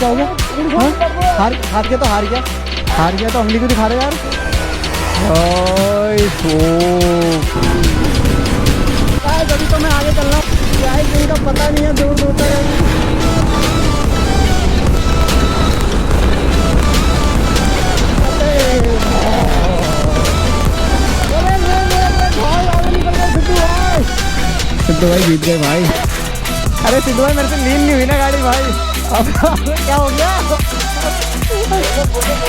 क्या हो गया? हाँ? हार गया तो उंगली को दिखा रहे यार। अभी तो मैं आगे चल रहा हूँ, क्या है इनका पता नहीं है, दूर दूर तक। सिद्धू भाई जीत गए भाई। अरे सिद्धू भाई मेरे से लीन नहीं हुई ना गाड़ी भाई। अब क्या हो गया?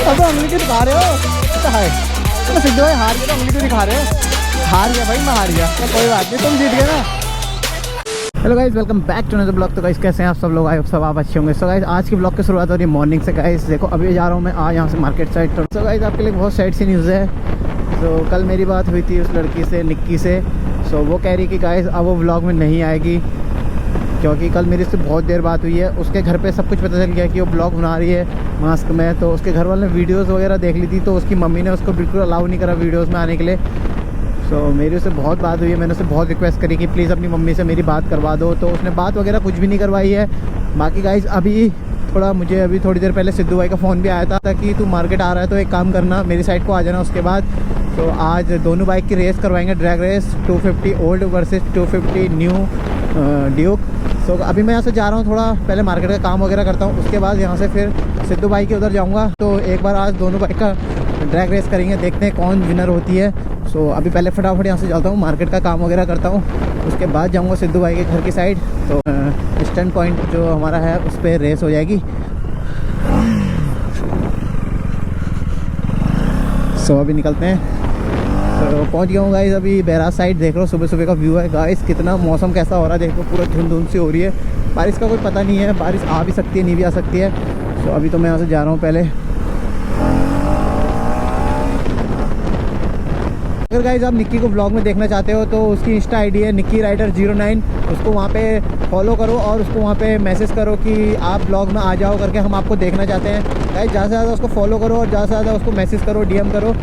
अब उंगली क्यों दिखा रहे हो? तो सिद्धू भाई हार गए तो उंगली क्यों दिखा रहे हो? हार गया भाई, मैं हार गया तो कोई बात नहीं, तुम जीत गए ना। Hello guys, welcome back to another blog. तो गाइस कैसे हैं आप सब लोग? आई होप सब आप अच्छे होंगे। सो गाइस आज की ब्लॉग की शुरुआत हो रही है मॉर्निंग से। गाइस देखो अभी जा रहा हूँ मैं आज यहाँ से मार्केट साइड। तो गाइस आपके लिए बहुत सैड सी न्यूज़ है। तो कल मेरी बात हुई थी उस लड़की से, निक्की से। सो वो कह रही कि गाइस अब वो व्लॉग में नहीं आएगी, क्योंकि कल मेरी से बहुत देर बात हुई है। उसके घर पे सब कुछ पता चल गया कि वो ब्लॉग बना रही है मास्क में। तो उसके घर वाले ने वीडियोस वगैरह देख ली थी, तो उसकी मम्मी ने उसको बिल्कुल अलाउ नहीं करा वीडियोस में आने के लिए। सो मेरी उससे बहुत बात हुई है, मैंने उससे बहुत रिक्वेस्ट करी कि प्लीज़ अपनी मम्मी से मेरी बात करवा दो। तो उसने बात वगैरह कुछ भी नहीं करवाई है। बाकी गाइस अभी थोड़ी देर पहले सिद्धू भाई का फ़ोन भी आया था कि तू मार्केट आ रहा है तो एक काम करना, मेरी साइड को आ जाना। उसके बाद तो आज दोनों बाइक की रेस करवाएंगे, drag race 250 old versus 250 new Duke. So अभी मैं यहाँ से जा रहा हूँ, थोड़ा पहले मार्केट का काम वगैरह करता हूँ, उसके बाद यहाँ से फिर सिद्धू भाई के उधर जाऊँगा। तो एक बार आज दोनों बाइक का ड्रैग रेस करेंगे, देखते हैं कौन विनर होती है। सो अभी पहले फटाफट यहाँ से चलता हूँ, मार्केट का काम वगैरह करता हूँ, उसके बाद जाऊँगा सिद्धू भाई के घर की साइड। तो स्टैंड पॉइंट जो हमारा है उस पर रेस हो जाएगी। सो अभी निकलते हैं। तो पहुँच गया हूँ गाइस, अभी बैराज साइड देख लो, सुबह सुबह का व्यू है गाइस। कितना मौसम कैसा हो रहा है देखो, पूरा धुंध धुंध सी हो रही है। बारिश का कोई पता नहीं है, बारिश आ भी सकती है, नहीं भी आ सकती है। तो अभी तो मैं यहाँ से जा रहा हूँ। पहले अगर गाइस आप निक्की को ब्लॉग में देखना चाहते हो तो उसकी इंस्टा आईडी है निक्की राइडर 09। उसको वहाँ पे फॉलो करो और उसको वहाँ पे मैसेज करो कि आप ब्लॉग में आ जाओ करके, हम आपको देखना चाहते हैं। गाइस ज़्यादा से ज़्यादा उसको फॉलो करो और ज़्यादा से ज़्यादा उसको मैसेज करो, डीएम करो,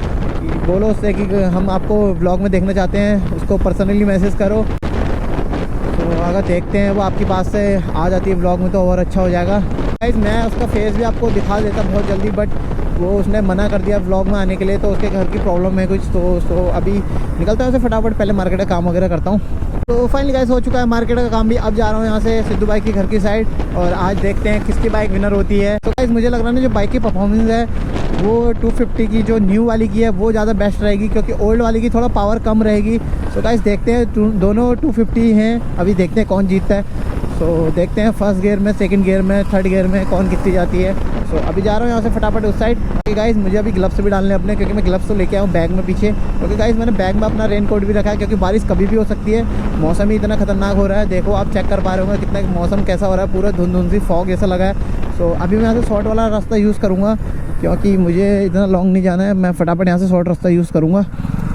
बोलो उससे कि हम आपको ब्लॉग में देखना चाहते हैं। उसको पर्सनली मैसेज करो। तो अगर देखते हैं वो आपके पास से आ जाती है ब्लॉग में तो और अच्छा हो जाएगा। गाइस मैं उसका फेस भी आपको दिखा देता बहुत जल्दी, बट वो उसने मना कर दिया ब्लॉग में आने के लिए। तो उसके घर की प्रॉब्लम है कुछ। तो अभी निकलता हूँ फटाफट, पहले मार्केट का काम वगैरह करता हूँ। तो फाइनली गाइस हो चुका है मार्केट का काम भी। अब जा रहा हूँ यहाँ से सिद्धू बाइक के घर की साइड, और आज देखते हैं किसकी बाइक विनर होती है। तो गाइस मुझे लग रहा है जो बाइक की परफॉर्मेंस है वो 250 की जो न्यू वाली की है वो ज़्यादा बेस्ट रहेगी, क्योंकि ओल्ड वाली की थोड़ा पावर कम रहेगी। तो गाइस देखते हैं, दोनों 250 हैं, अभी देखते हैं कौन जीतता है। तो देखते हैं फर्स्ट गियर में, सेकंड गियर में, थर्ड गियर में कौन कितनी जाती है। तो अभी जा रहा हूँ यहाँ से फटाफट उस साइड। गाइस मुझे अभी ग्लव्स भी डालने अपने, क्योंकि मैं ग्लव्स तो लेके आऊँ बैग में पीछे। क्योंकि गाइस मैंने बैग में अपना रेनकोट भी रखा है, क्योंकि बारिश कभी भी हो सकती है। मौसम ही इतना खतरनाक हो रहा है, देखो आप चेक कर पा रहे होंगे कितना मौसम कैसा हो रहा है, पूरा धुंध धुंध सी फॉग जैसा लगा है। तो अभी मैं यहाँ से शॉर्ट वाला रास्ता यूज़ करूँगा, क्योंकि मुझे इतना लॉन्ग नहीं जाना है। मैं फटाफट यहाँ से शॉर्ट रास्ता यूज़ करूँगा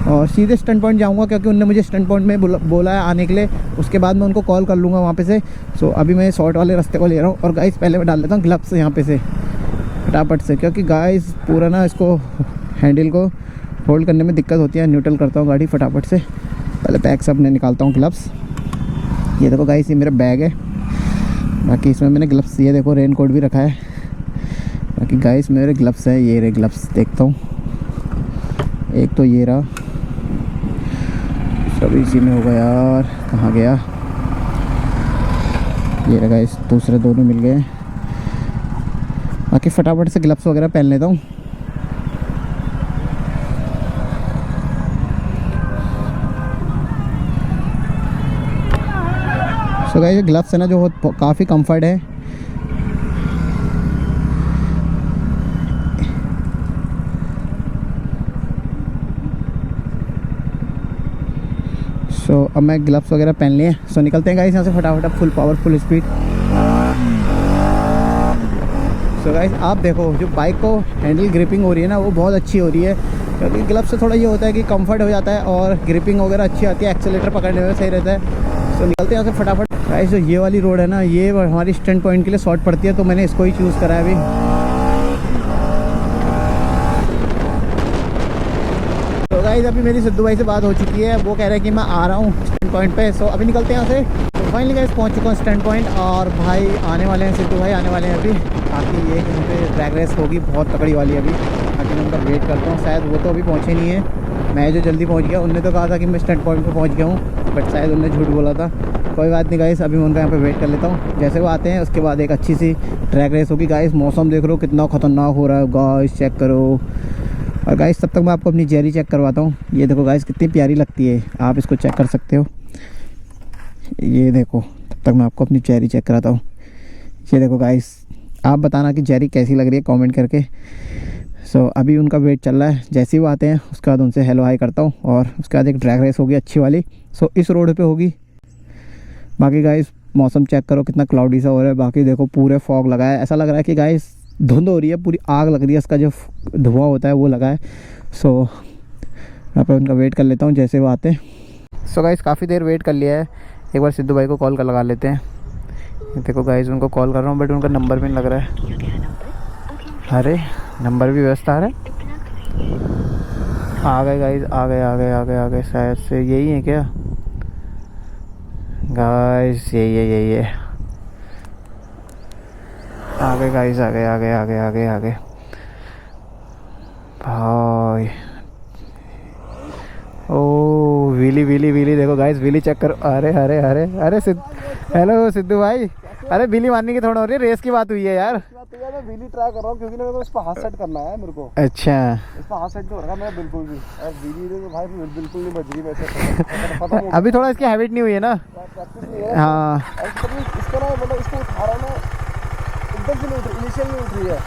और सीधे स्टैंड पॉइंट जाऊँगा, क्योंकि उन्होंने मुझे स्टैंड पॉइंट में बोला है आने के लिए। उसके बाद मैं उनको कॉल कर लूँगा वहाँ पे से। सो अभी मैं शॉर्ट वाले रास्ते को ले रहा हूँ। और गाइस पहले मैं डाल लेता हूँ ग्लव्स यहाँ पे से फटाफट से, क्योंकि गाइस पूरा ना इसको हैंडल को होल्ड करने में दिक्कत होती है। न्यूट्रल करता हूँ गाड़ी फटाफट से, पहले बैग से अपने निकालता हूँ ग्लव्स। ये देखो गाइस, ये मेरा बैग है, बाकी इसमें मैंने ग्लव्स, ये देखो रेनकोट भी रखा है। बाकी गाइस मेरे ग्लव्स है, ये रे ग्लव्स देखता हूँ, एक तो ये रहा, सब इसी में होगा यार, कहाँ गया ये रहा गाइस, दूसरे दोनों मिल गए। बाकी फटाफट से ग्लव्स वगैरह पहन लेता हूँ। सो गाइस ग्लव्स है ना जो काफ़ी कंफर्ट है। सो अब मैं ग्लव्स वगैरह पहन लिए। सो निकलते हैं गाइस यहाँ से फटाफट, full power full speed. So guys आप देखो जो बाइक को हैंडल ग्रिपिंग हो रही है ना वो बहुत अच्छी हो रही है, क्योंकि ग्लव्स से थोड़ा ये होता है कि कंफर्ट हो जाता है और ग्रिपिंग वगैरह अच्छी आती है, एक्सेलेटर पकड़ने में सही रहता है। सो निकलते हैं यहाँ से फटाफट। गाइस जो ये वाली रोड है ना ये हमारी स्टैंड पॉइंट के लिए शॉर्ट पड़ती है, तो मैंने इसको ही चूज़ करा है अभी। तो गाइस अभी मेरी सिद्धू भाई से बात हो चुकी है, वो कह रहे हैं कि मैं आ रहा हूँ स्टैंड पॉइंट पे। सो अभी निकलते हैं यहाँ से। तो फाइनली गाइस पहुंच चुका हूँ स्टैंड पॉइंट, और भाई आने वाले हैं, सिद्धू भाई आने वाले हैं अभी। बाकी ये कि उन पर ड्रैग रेस होगी बहुत तगड़ी वाली अभी। बाकी मैं उनका वेट करता हूँ, शायद वो तो अभी पहुँचे नहीं है। मैं जो जल्दी पहुँच गया, उनने तो कहा था कि मैं स्टैंड पॉइंट पर पहुँच गया हूँ, बट शायद उनने झूठ बोला था। कोई बात नहीं गाइस, अभी मैं उनका यहाँ पे वेट कर लेता हूँ। जैसे वो आते हैं उसके बाद एक अच्छी सी ड्रैग रेस होगी गाइस। मौसम देख रहे हो कितना ख़तरनाक हो रहा है गाइस, चेक करो। और गाइस तब तक मैं आपको अपनी जेरी चेक करवाता हूँ। ये देखो गाइस कितनी प्यारी लगती है, आप इसको चेक कर सकते हो। ये देखो, तब तक मैं आपको अपनी जेरी चेक कराता हूँ। ये देखो गाइस, आप बताना कि जेरी कैसी लग रही है कमेंट करके। सो अभी उनका वेट चल रहा है, जैसे ही वो आते हैं उसके बाद उनसे हेलो हाई करता हूँ, और उसके बाद एक ड्रैग रेस होगी अच्छी वाली। सो इस रोड पे होगी। बाकी गाइस मौसम चेक करो कितना क्लाउडी सा हो रहा है। बाकी देखो पूरे फॉग लगा है, ऐसा लग रहा है कि गाइस धुंध हो रही है, पूरी आग लग रही है, इसका जो धुआं होता है वो लगा है। सो यहाँ पर उनका वेट कर लेता हूँ जैसे वो आते हैं। सो गाइस काफ़ी देर वेट कर लिया है, एक बार सिद्धू भाई को कॉल कर लगा लेते हैं। देखो गाइस उनको कॉल कर रहा हूँ, बट उनका नंबर भी नहीं लग रहा है। अरे नंबर भी व्यस्त आ रहा है। आ गए गाइस, आ गए आ गए आ गए आ गए, शायद से यही है क्या गाइस? यही है। आ गए गाइस, आ गए आ गए आ गए आ गए आ गए भाई। ओ विली विली विली, देखो गाइस विली चेक करो। अरे अरे अरे अरे हेलो सिद्धू भाई। अरे विली मारने की थोड़ा हो रही है, रेस की बात हुई है यार। मैं व्हीली ट्राई कर रहा हूँ क्योंकि मेरे को इस पर हाथ सेट करना है मेरे को। अच्छा, इस पर हाथ सेट नहीं हो रहा मैं बिल्कुल भी, और व्हीली तो भाई बिल्कुल नहीं बज रही वैसे। अभी थोड़ा इसकी हैबिट नहीं हुई है ना। हाँ इसका ना मतलब इसको उठा रहा ना एकदम से नहीं उठ रही, इनिशियल नहीं उठ रही है।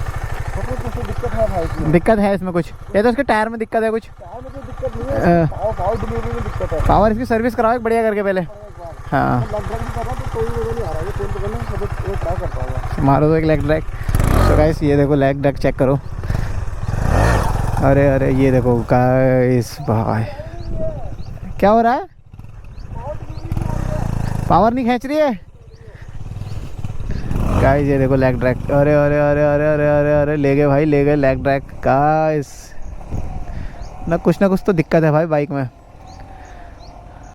कुछ दिक्कत है भाई इसमें, दिक्कत है इसमें कुछ, या तो इसके टायर में दिक्कत है कुछ। टायर में कोई दिक्कत नहीं है, पावर डिलीवरी में दिक्कत है। पावर इसकी सर्विस कराओ बढ़िया करके पहले। हाँ लगभग भी कर रहा तो कोई वजह नहीं आ रहा है, तेल तो करना सब ट्राई करता हूँ। मारो तो एक लेग ड्रैग। तो गाइस ये देखो लेग ड्रैग चेक करो। अरे अरे ये देखो गाइस भाई क्या हो रहा है, पावर नहीं खींच रही है गाइस। ये देखो लेग ड्रैग, अरे अरे अरे अरे अरे अरे अरे ले गए भाई, ले गए लेग ड्रैग गाइस। ना कुछ तो दिक्कत है भाई बाइक में।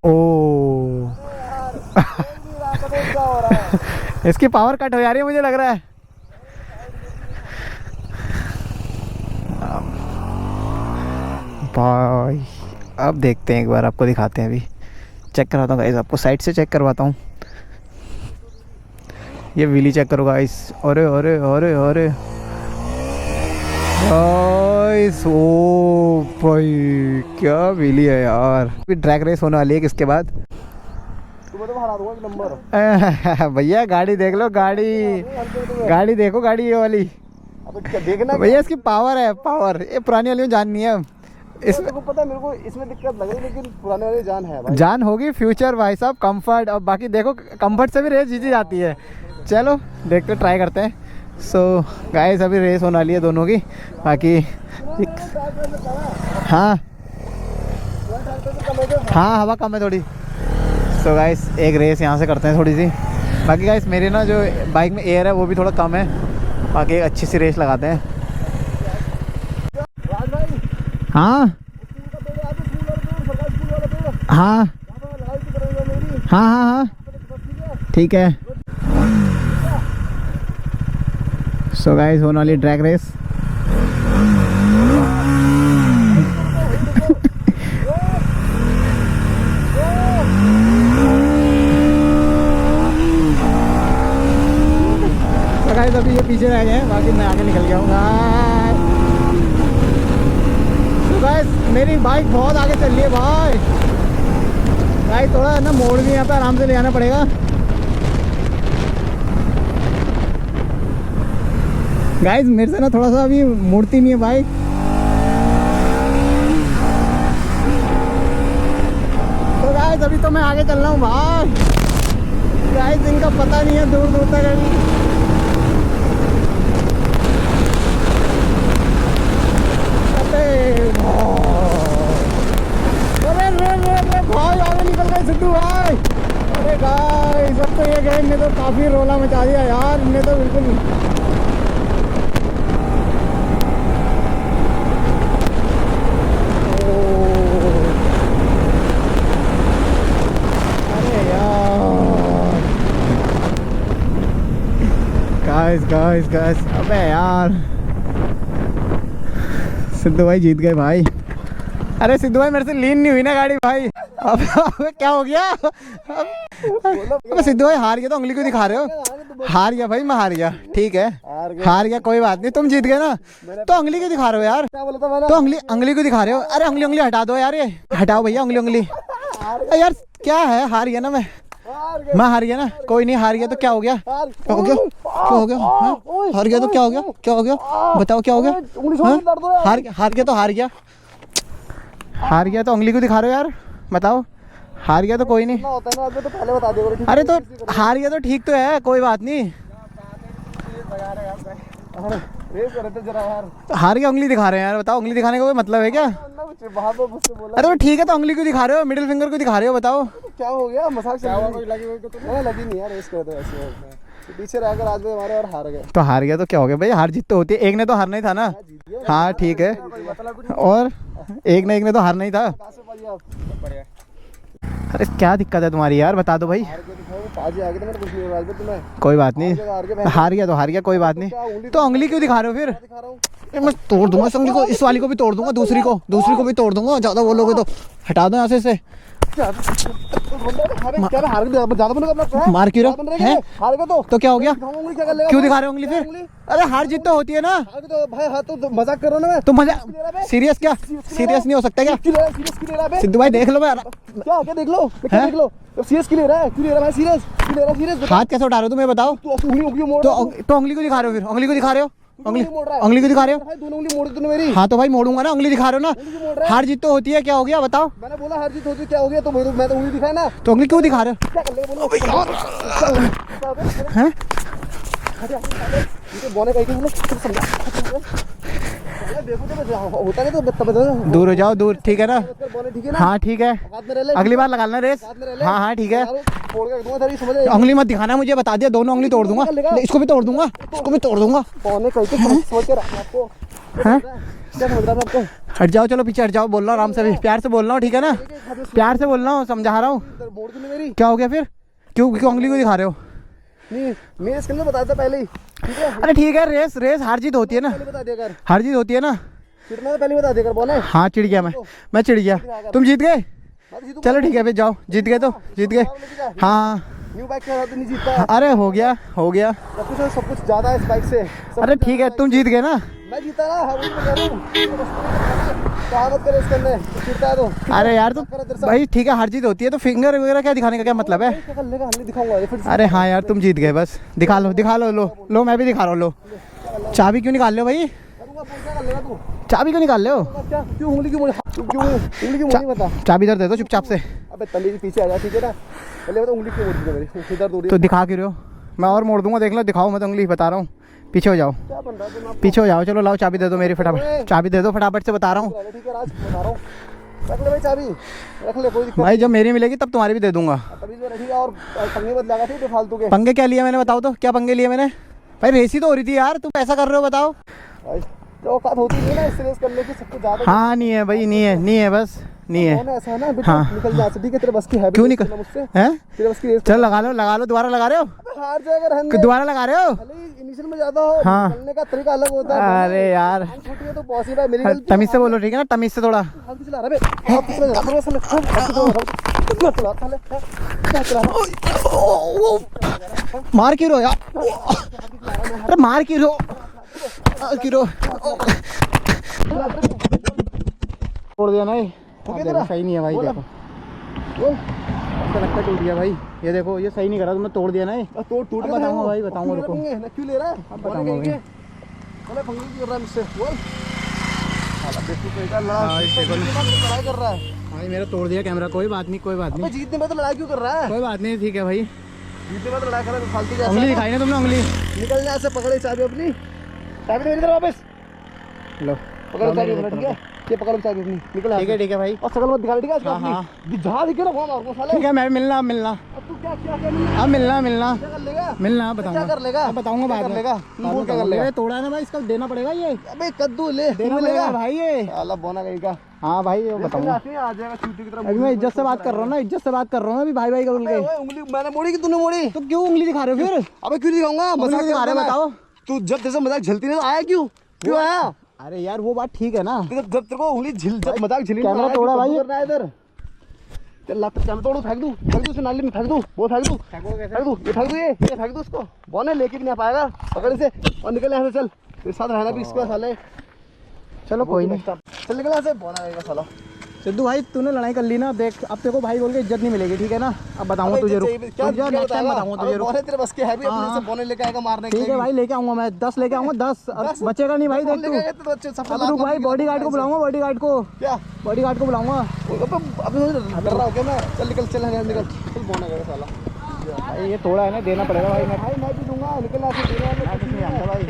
ओ इसकी पावर कट हो जा रही है मुझे लग रहा है। भाई अब देखते हैं, एक बार आपको दिखाते हैं। अभी चेक करवाता हूँ गाइस, आपको साइड से चेक करवाता हूँ। ये व्हीली चेक करो गाइस। अरे अरे अरे अरे गाइस, ओ भाई क्या व्हीली है यार। अभी ड्रैग रेस होने वाली है किसके बाद। भैया गाड़ी देख लो, गाड़ी देखो, गाड़ी ये वाली देखना भैया, इसकी पावर है, पावर। ये पुरानी वाली में जान नहीं है इसमें को पता है मेरे को, इसमें दिक्कत लग रही है लेकिन पुराने वाली जान है भाई। जान होगी फ्यूचर भाई साहब, कंफर्ट। और बाकी देखो कंफर्ट से भी रेस जीती जाती है। चलो देखते ट्राई करते हैं। सो गाइस अभी रेस होने वाली है दोनों की। बाकी हाँ हाँ हवा कम है थोड़ी। सो गाइस एक रेस यहाँ से करते हैं थोड़ी सी। बाकी गाइस मेरे ना जो बाइक में एयर है वो भी थोड़ा कम है। बाकी एक अच्छी सी रेस लगाते हैं। हाँ हाँ हाँ हाँ हाँ ठीक है। सो गाइस होने वाली ड्रैग रेस। तो गाइस अभी ये पीछे रह गए हैं, बाकी मैं आगे निकल गया हूँ। तो गाइस मेरी बाइक बहुत आगे चल रही है भाई। गाइस थोड़ा ना मोड़ भी यहाँ पे आराम से ले आना पड़ेगा। गाइस मेरे से ना थोड़ा सा अभी मुड़ती नहीं है बाइक। तो गाइस अभी तो मैं आगे चल रहा हूँ भाई। गाइस इनका पता नहीं है दूर दूर तक भाई आगे निकल गए सिद्धू भाई। अरे गाइस अब तो ये गेम ने तो काफ़ी रोला मचा दिया यार, इनने तो बिल्कुल। अरे यार गाइस अबे यार सिद्धू भाई जीत गए भाई। अरे सिद्धू भाई मेरे से लीन नहीं हुई ना गाड़ी भाई। अब क्या हो गया? अब सिद्धू भाई हार गया तो उंगली क्यों दिखा रहे हो? हार गया भाई, मैं हार गया, ठीक है हार गया कोई बात नहीं, तुम जीत गए ना, तो उंगली क्यों दिखा रहे हो यार? तो उंगली क्यों दिखा रहे हो? अरे उंगली हटा दो यार, ये हटाओ भैया उंगली। यार क्या है, हार गया ना मैं हार गया ना, कोई नहीं हार गया तो क्या हो गया? क्या हो गया? क्या हो गया? हार गया तो क्या हो गया? क्या हो गया बताओ, क्या हो गया? हार गया तो हार गया, हार गया तो उंगली को दिखा रहे हो यार, बताओ। हार गया तो कोई नहीं, होता है ना, तो पहले बता दिया। अरे तो हार गया तो ठीक तो है, कोई बात नहीं। हार गया उंगली दिखा रहे हैं यार, बताओ उंगली दिखाने का कोई मतलब है क्या? अरे तो ठीक है तो उंगली क्यों दिखा रहे हो? मिडिल फिंगर को दिखा रहे हो, बताओ क्या हो गया? मजाक चल रहा है, लगी नहीं यार, रेस कर दो ऐसे पीछे रहकर आज हमारे और हार गए। तो हार गया तो क्या हो गया भाई, हार जीत तो होती है, एक ने तो हारना ही था ना। हाँ ठीक है, और एक ने तो हारना ही था। अरे क्या दिक्कत है तुम्हारी यार, बता दो भाई। कोई बात नहीं, हार गया तो हार गया, कोई बात नहीं। तो उंगली क्यों दिखा रहे हो फिर? मैं तोड़ दूंगा इस उंगली को, इस वाली को भी तोड़ दूंगा, दूसरी को भी तोड़ दूंगा। ज्यादा बोलोगे तो हटा दो यहाँ से। मार क्यों रहे हैं? तो क्या हो गया? क्यों दिखा रहे हो उंगली फिर? अरे हार जीत तो होती है ना भाई। हाँ तो मजाक कर रहा हूँ तो मजा सीरियस क्या? सीरियस नहीं हो सकता क्या? सिद्धू भाई देख लो, मैं क्या देख लो, देख लो सीरियस क्यों ले रहा है? क्यों ले रहा है सीरियस? क्यों ले रहा है सीरियस? हाथ कैसे उठा रहे हो तुम, ये बताओ। तो उंगली को दिखा रहे हो फिर? उंगली को दिखा रहे हो? उंगली को दिखा रहे हो? दोनों उंगली मोड़ दी तूने मेरी। हाँ तो भाई मोड़ूंगा ना, उंगली दिखा रहे हो ना। हार जीत तो होती है, क्या हो गया बताओ? मैंने बोला हार जीत होती है, क्या हो गया? तो मैं तो उंगली दिखाया ना, तो उंगली क्यों दिखा रहे हो? क्या कर ले बोलो? बोने होता नहीं तो दूर हो जाओ, दूर ठीक है ना? ठीक है ना? हाँ ठीक है, अगली बार लगा लेना रेस। हाँ ठीक है, उंगली मत दिखाना मुझे, बता दिया, दोनों उंगली तोड़ दूंगा, इसको भी तोड़ दूंगा, इसको भी तोड़ दूंगा। हट जाओ, चलो पीछे हट जाओ, बोल रहा हूँ आराम से, प्यार से बोल रहा हूँ, ठीक है ना? प्यार से बोल रहा हूँ, समझा रहा हूँ। क्या हो गया फिर? क्यों उंगली को दिखा रहे हो? नहीं मैं इसके अंदर बताया था पहले ही, ठीक है? अरे ठीक है, रेस हार जीत होती है ना, बता दिया कर, हार जीत होती है ना। चिढ़ना पहले बता दिया कर बोले। हाँ चिढ़ गया मैं चिढ़ गया, तुम जीत गए, चलो ठीक है फिर जाओ, जीत गए तो जीत गए। हाँ न्यू बाइक के साथ नहीं जीतता। अरे हो गया सब कुछ ज्यादा है इस बाइक से। अरे ठीक है तुम जीत गए ना, मैं जीता ना, हाँ, वही मैं कह रहा हूँ। कहावत करे इसके अंदर, जीतता है तो। अरे यार तो भाई ठीक है, हार जीत होती है, तो फिंगर वगैरह क्या दिखाने का क्या मतलब है? अरे हाँ यार तुम जीत गए, बस दिखा लो, लो मैं भी दिखा रहा हूँ, लो चाबी क्यों निकाल रहे हो भाई? चाबी क्यों निकाल रहे हो? क्यों उंगली क्यों बता? चाबी इधर दे दो चुपचाप से। अबे तली के पीछे आ जा, ठीक है ना? पहले बता उंगली क्यों मोड़ दी मेरी? इधर दूर तो दिखा क्यों रहे हो? मैं और मोड़ दूंगा, देख लो, दिखाओ मत उंगली, बता रहा हूँ। पीछे हो जाओ, क्या बन रहा है तुम? पीछे हो जाओ, चलो लाओ चाबी दे दो मेरी, फटाफट चाबी दे दो फटाफट से, बता रहा हूँ। ठीक है राज, बता रहा हूँ, रख ले भाई चाबी, रख ले, कोई दिक्कत भाई जब मेरी मिलेगी तब तुम्हारी भी दे दूंगा। तभी तो ठीक है। और पंगे मत लगा, ठीक है? फालतू के पंगे क्या लिया मैंने, बताओ तो, क्या पंगे लिए मैंने? भाई रेस ही तो हो रही थी यार, तुम ऐसा कर रहे हो, बताओ। भाई तो औकात होती नहीं ना इस रेस करने की, सब कुछ ज्यादा। हाँ नहीं है भाई, नहीं है बस, नहीं है। ऐसा है ना, निकल जा, ठीक है? तेरे बस की है? क्यों निकल मुझसे हैं? तेरे बस की रेस चल लगा लो, दोबारा लगा रहे हो? हार जाएगा, रहने दोबारा लगा रहे हो? इनिशियल में ज्यादा हो, हाँ। निकलने का तरीका अलग होता है। अरे यार छोटी है तो पॉसिबल है, मेरी गलती। तमीज से बोलो, ठीक है ना? तमीज से थोड़ा। मार क्यों रहो यार? अरे मार क्यों रहो? तोड़ दिया ना, ये सही नहीं है भाई, देखो लगता टूट गया भाई, ये देखो ये सही नहीं करा तुमने, तोड़ दिया ना ये। टूट बताऊंगा भाई, बताऊंगा, रुको क्यों ले रहा है? अब बताऊंगा भाई। अरे पंगे क्यों कर रहा है मुझसे? बोल। लड़ाई कर रहा है भाई, मेरा तोड़ दिया कैमरा, कोई बात नहीं। जीतने में तो लड़ाई क्यों कर रहा है? कोई बात नहीं, ठीक है भाई। जीतने में तो लड़ाई कर रहा है, फालतू का। उंगली दिखाई ना तुमने, उंगली निकल जा से, पकड़े चाबी अपनी, चाबी मेरी तरफ वापस लो, पकड़ो चाबी, ठीक है? ये पकड़ चाबी अपनी, निकल यहाँ से। ठीक है भाई। और शकल मत दिखा, ठीक है? हाँ, हाँ। जहाँ दिखे ना वहाँ मारूंगा साले। ठीक है, मैं मिलना अब तू क्या मिलना? अब मिलना क्या कर लेगा? मिलना क्या बताऊंगा। कर लेगा? अब बताऊंगा क्या बाद कर में। लेगा? बाद बोल में क्या कर लेगा? ये तोड़ा है ना भाई, इसका देना पड़ेगा ये। अबे कद्दू ले, देना पड़ेगा भाई ये। साला बोना कहीं का। हाँ भाई ये बताऊंगा। आ जाएगा चूती की तरह। अभी मैं इज्जत से बात कर रहा हूँ ना, इज्जत से बात कर रहा हूँ अभी, भाई भाई का बोल के। ओए उंगली मैंने मोड़ी कि तूने मोड़ी? तो क्यों उंगली दिखा रहे हो फिर? अबे क्यों दिखाऊंगा? उंगली मजाक दिखा रहे हो, बताओ। तू जब जैसे मजाक झलती नहीं तो आया क्यों? क्यों आया? अरे यार वो बात ठीक है ना। जब तेरे को उंगली जब मजाक झिली कैमरा तोड़ा भाई। करना है इधर। चल ला कैमरा तोड़ू, फेंक दूं उसे नाली में, फेंक दूं, वो फेंक दूं, फेंक दूं, ये फेंक दूं उसको। बोने लेके भी नहीं आ पाएगा, पकड़ से और निकल यहाँ से। चल तेरे साथ रहना भी इसके साले। चलो कोई नहीं, चल निकल यहाँ से, बोना कहीं का साला। सिद्धू भाई तूने लड़ाई कर ली ना, देख अब तेरे को भाई बोल के इज्जत नहीं मिलेगी, ठीक है ना? अब बताऊंगा तुझे, रुक तुझे नेक्स्ट टाइम बताऊंगा तुझे, रुक। बोने तेरे बस के है भी, अपने हाँ। से बोने लेके आएगा मारने के ठीक है भाई, लेके आऊंगा मैं 10 लेके आऊंगा 10 बचेगा नहीं भाई, देख तू। अब रुक भाई, बॉडीगार्ड को बुलाऊंगा, बॉडीगार्ड को। क्या बॉडीगार्ड को बुलाऊंगा अभी डर रहा हूँ क्या मैं? चल निकल, चल निकल, चल बोना कहीं साला। भाई। ये थोड़ा है ना, देना पड़ेगा भाई। मैं भाई मैं भी दूंगा, निकल यहाँ से। मैं कुछ नहीं जानता भाई।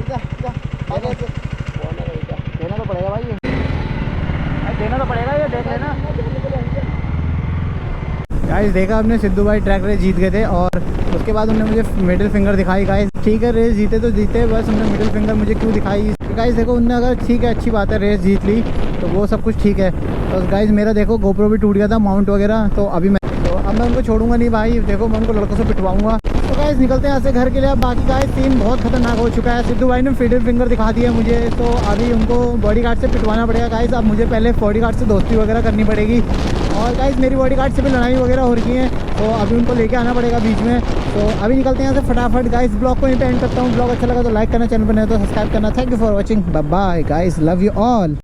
देना तो पड़ेगा भाई, ये देना तो पड़ेगा, ये देख लेना। गाइस देखा आपने, सिद्धू भाई ट्रैक रेस जीत गए थे और उसके बाद उन्होंने मुझे मिडिल फिंगर दिखाई। गाइस ठीक है, रेस जीते तो जीते, बस उन्होंने मिडिल फिंगर मुझे क्यों दिखाई? गाइस देखो, उनने अगर ठीक है, अच्छी बात है, रेस जीत ली तो वो सब कुछ ठीक है। तो गाइस मेरा देखो गोप्रो भी टूट गया था, माउंट वगैरह, तो अभी अब मैं उनको छोड़ूंगा नहीं भाई। देखो मैं उनको लड़कों से पिटवाऊंगा। तो गाइस निकलते हैं यहाँ से घर के लिए। अब बाकी गाइस सीन बहुत खतरनाक हो चुका है। सिद्धू भाई ने मिडिल फिंगर दिखा दिया मुझे, तो अभी उनको बॉडीगार्ड से पिटवाना पड़ेगा गाइस। अब मुझे पहले बॉडीगार्ड से दोस्ती वगैरह करनी पड़ेगी और गाइस मेरी बॉडीगार्ड से भी लड़ाई वगैरह हो रही है, तो अभी उनको लेके आना पड़ेगा बीच में। तो अभी निकलते हैं यहाँ से फटाफट। गाइस ब्लॉग को यहीं पे एंड करता हूँ। ब्लॉग अच्छा लगा तो लाइक करना, चैनल पर नए तो सब्सक्राइब करना। Thank you for watching, bye bye guys, love you all.